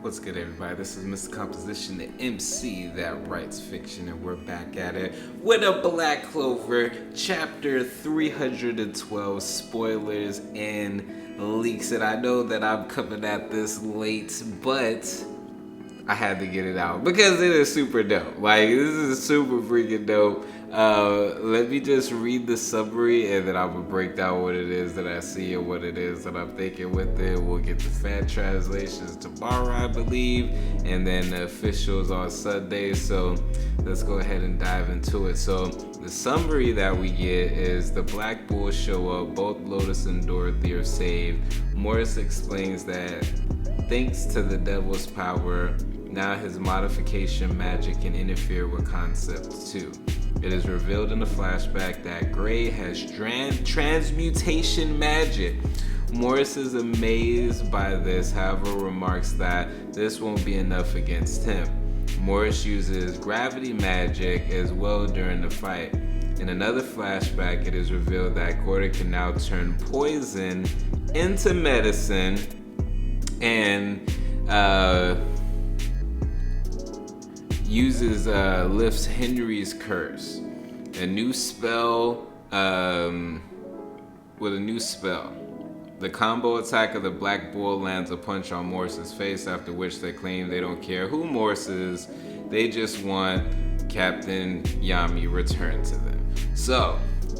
What's good, everybody? This is Mr. Composition, the MC that writes fiction, and we're back at it with a Black Clover, chapter 312, spoilers and leaks. And I know that I'm coming at this late, but I had to get it out because it is super dope. Like, this is super freaking dope. Let me just read the summary and then I will break down what it is that I see and what it is that I'm thinking with it. We'll get the fan translations tomorrow, I believe, and then the officials on Sunday. So let's go ahead and dive into it. So the summary that we get is the Black Bulls show up, both Lotus and Dorothy are saved. Morris explains that thanks to the devil's power, now his modification magic can interfere with concepts too. It is revealed in the flashback that Gray has transmutation magic. Morris is amazed by this, however remarks that this won't be enough against him. Morris uses gravity magic as well during the fight. In another flashback, it is revealed that Gordon can now turn poison into medicine and lifts Henry's curse. A new spell with a new spell. The combo attack of the Black Bull lands a punch on Morris's face, after which they claim they don't care who Morris is, they just want Captain Yami returned to them. So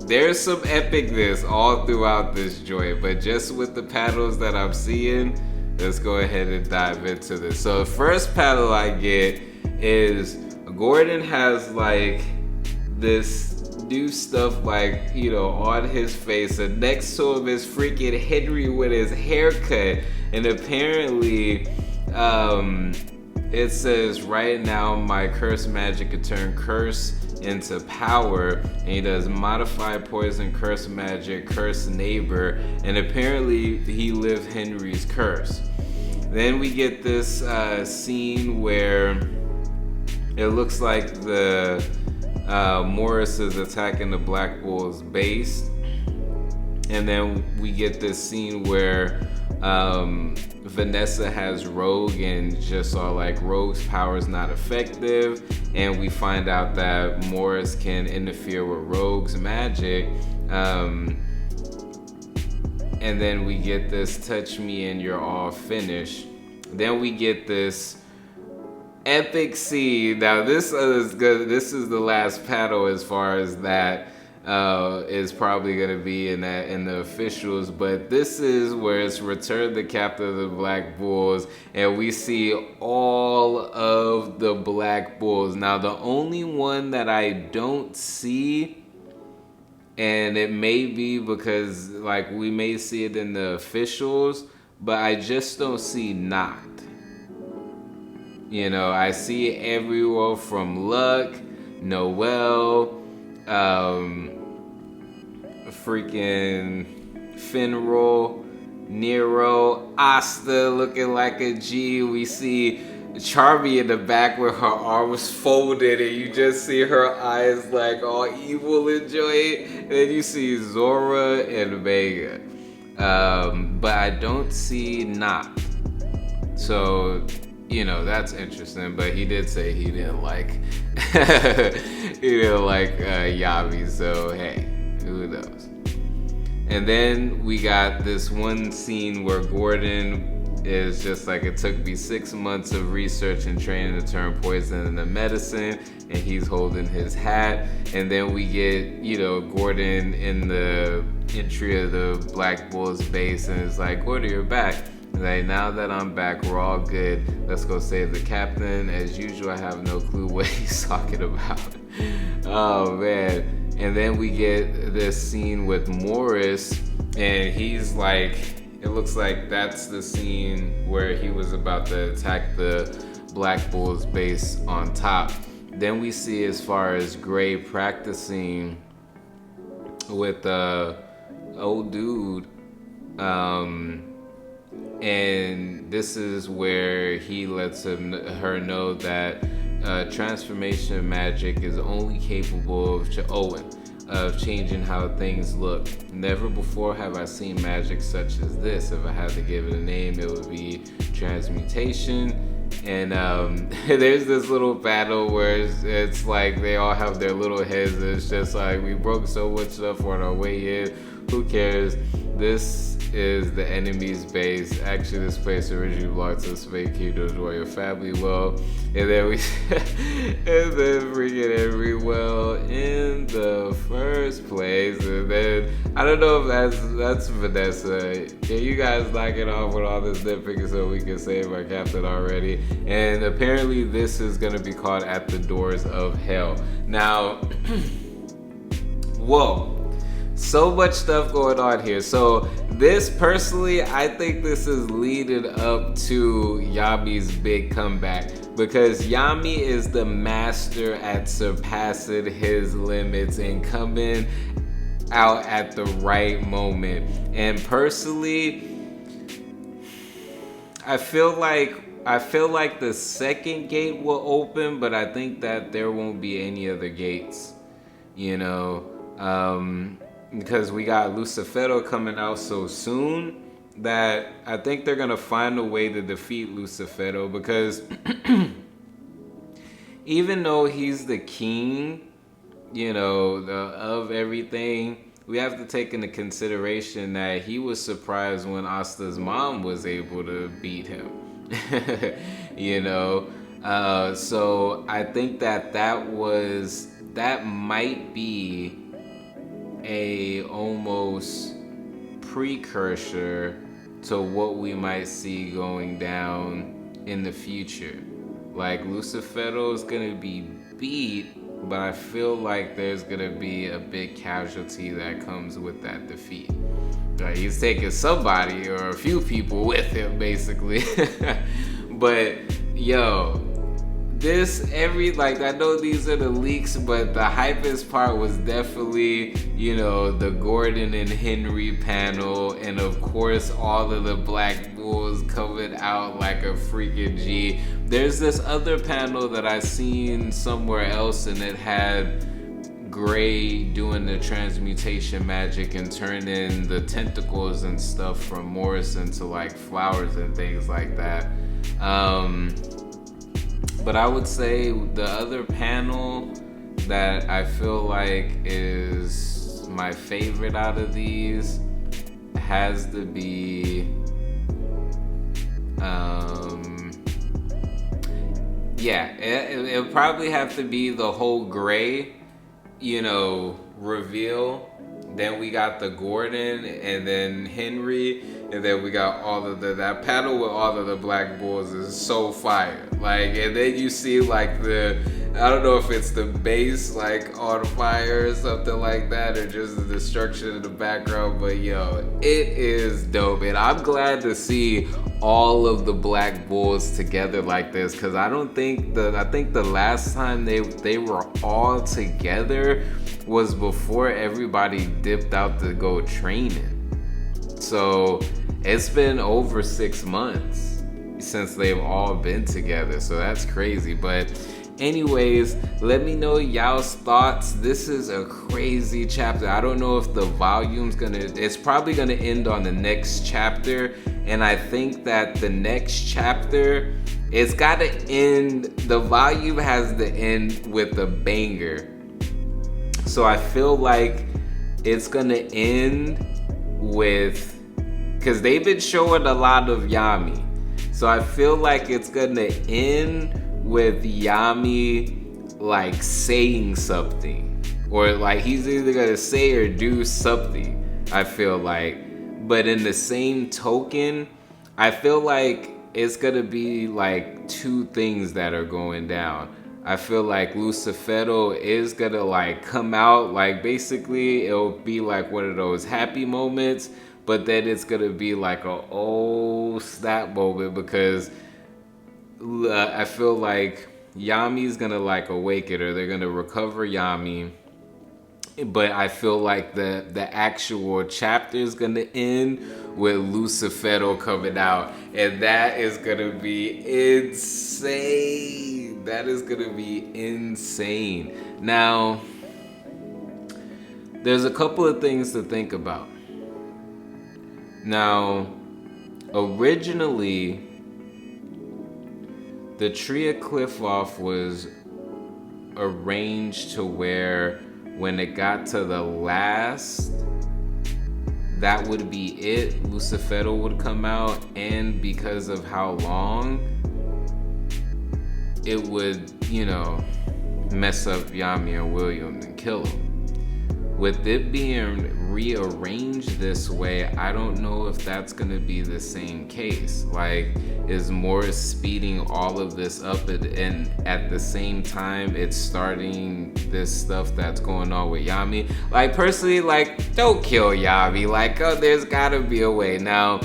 there's some epicness all throughout this joint, but just with the panels that I'm seeing, let's go ahead and dive into this. So the first panel I get is Gordon has like this new stuff like, you know, on his face, and next to him is freaking Henry with his haircut, and apparently it says right now my curse magic could turn curse into power, and he does modify poison, curse magic, curse neighbor, and apparently he lived Henry's curse. Then we get this scene where it looks like the Morris is attacking the Black Bull's base, and then we get this scene where Vanessa has Rogue and just saw like Rogue's power is not effective, and we find out that Morris can interfere with Rogue's magic, and then we get this touch me and you're all finished. Then we get this epic scene. Now this is good. This is the last panel as far as that is probably going to be in the officials, but this is where it's Return the Captain of the Black Bulls, and we see all of the Black Bulls. Now the only one that I don't see, and it may be because like we may see it in the officials, but I just don't see Knocked. You know, I see everyone from Luck, Noel, freaking Finroll, Nero, Asta looking like a G. We see Charmy in the back with her arms folded, and you just see her eyes like all evil and joy. And then you see Zora and Vega. But I don't see Knock. So, you know, that's interesting, but he did say he didn't like Yami, so hey, who knows. And then we got this one scene where Gordon is just like, it took me 6 months of research and training to turn poison into medicine, and he's holding his hat. And then we get, you know, Gordon in the entry of the Black Bulls base, and it's like, Gordon, you're back. Like, now that I'm back, we're all good. Let's go save the captain. As usual, I have no clue what he's talking about. Oh, man. And then we get this scene with Morris, and he's like, it looks like that's the scene where he was about to attack the Black Bulls base on top. Then we see as far as Gray practicing with old dude, and this is where he lets her know that transformation magic is only capable of of changing how things look. Never before have I seen magic such as this. If I had to give it a name, it would be Transmutation. And there's this little battle where it's like they all have their little heads. It's just like, we broke so much stuff on our way in. Who cares? This is the enemy's base. Actually, this place originally belonged to the Spade Kingdom's royal family. Well, and then we and then freaking Everywell in the first place. And then I don't know if that's Vanessa. Can you guys knock it off with all this nitpicking so we can save our captain already? And apparently this is gonna be called At the Doors of Hell. Now, whoa. So much stuff going on here. So this, personally, I think this is leading up to Yami's big comeback, because Yami is the master at surpassing his limits and coming out at the right moment. And personally, I feel like the second gate will open, but I think that there won't be any other gates, you know, because we got Lucifero coming out so soon that I think they're gonna find a way to defeat Lucifero, because even though he's the king, you know, of everything, we have to take into consideration that he was surprised when Asta's mom was able to beat him. You know, so I think that might be a almost precursor to what we might see going down in the future. Like, Lucifero is gonna be beat, but I feel like there's gonna be a big casualty that comes with that defeat. Like, he's taking somebody or a few people with him, basically. But yo, I know these are the leaks, but the hypest part was definitely, you know, the Gordon and Henry panel, and of course all of the Black Bulls coming out like a freaking G. There's this other panel that I seen somewhere else, and it had Gray doing the transmutation magic and turning the tentacles and stuff from Morris into like flowers and things like that. But I would say the other panel that I feel like is my favorite out of these has to be, it'll probably have to be the whole Gray, you know, reveal. Then we got the Gordon, and then Henry, and then we got all of that panel with all of the Black Bulls is so fire. Like, and then you see like I don't know if it's the base like on fire or something like that, or just the destruction in the background, but yo, it is dope. And I'm glad to see all of the Black Bulls together like this, because I think the last time they were all together was before everybody dipped out to go training. So it's been over 6 months since they've all been together, so that's crazy. But anyways, let me know y'all's thoughts. This is a crazy chapter. I don't know if the volume's it's probably gonna end on the next chapter, and I think that the next chapter, it's gotta end, the volume has to end with a banger. So I feel like it's gonna end with, because they've been showing a lot of Yami, so I feel like it's gonna end with Yami like saying something, or like he's either gonna say or do something, I feel like. But in the same token, I feel like it's gonna be like two things that are going down. I feel like Lucifero is gonna like come out, like basically it'll be like one of those happy moments, but then it's gonna be like a oh snap moment, because I feel like Yami's gonna like awaken her. They're gonna recover Yami, but I feel like the actual chapter is gonna end with Lucifero coming out, and that is gonna be insane. That is gonna be insane. Now, there's a couple of things to think about. Now, originally, the Tree of Cliff-Off was arranged to where when it got to the last, that would be it. Lucifero would come out, and because of how long, it would, mess up Yami and William and kill him. With it being rearranged this way, I don't know if that's gonna be the same case. Like, is Morris speeding all of this up and at the same time it's starting this stuff that's going on with Yami? Like, personally, like, don't kill Yami. Like, oh, there's gotta be a way. Now,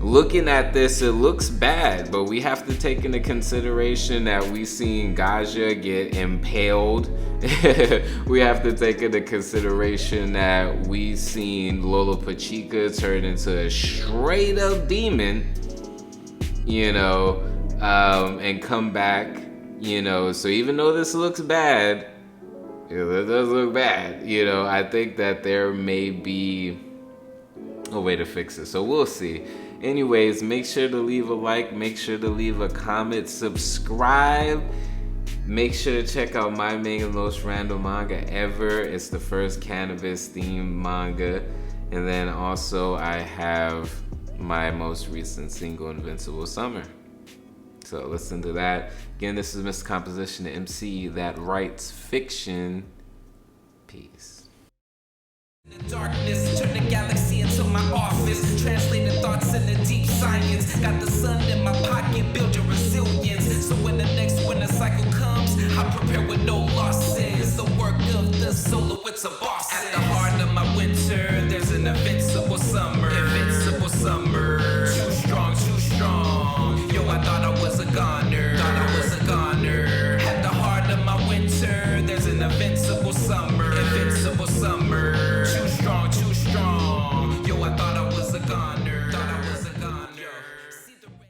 looking at this, it looks bad, but we have to take into consideration that we seen Gaja get impaled. We have to take into consideration that we seen Lola Pachica turn into a straight up demon, and come back, So even though this looks bad, it does look bad, I think that there may be a way to fix it. So we'll see. Anyways, make sure to leave a like, make sure to leave a comment, subscribe. Make sure to check out my manga, Most Random Manga Ever. It's the first cannabis-themed manga. And then also I have my most recent single, Invincible Summer. So listen to that. Again, this is Mr. Composition, the MC that writes fiction. Peace. In the darkness, turn the galaxy into my office. Translating thoughts into deep science. Got the sun in my pocket, build your resilience. So when the next winter cycle comes, I prepare with no losses. The work of the solo, it's a boss.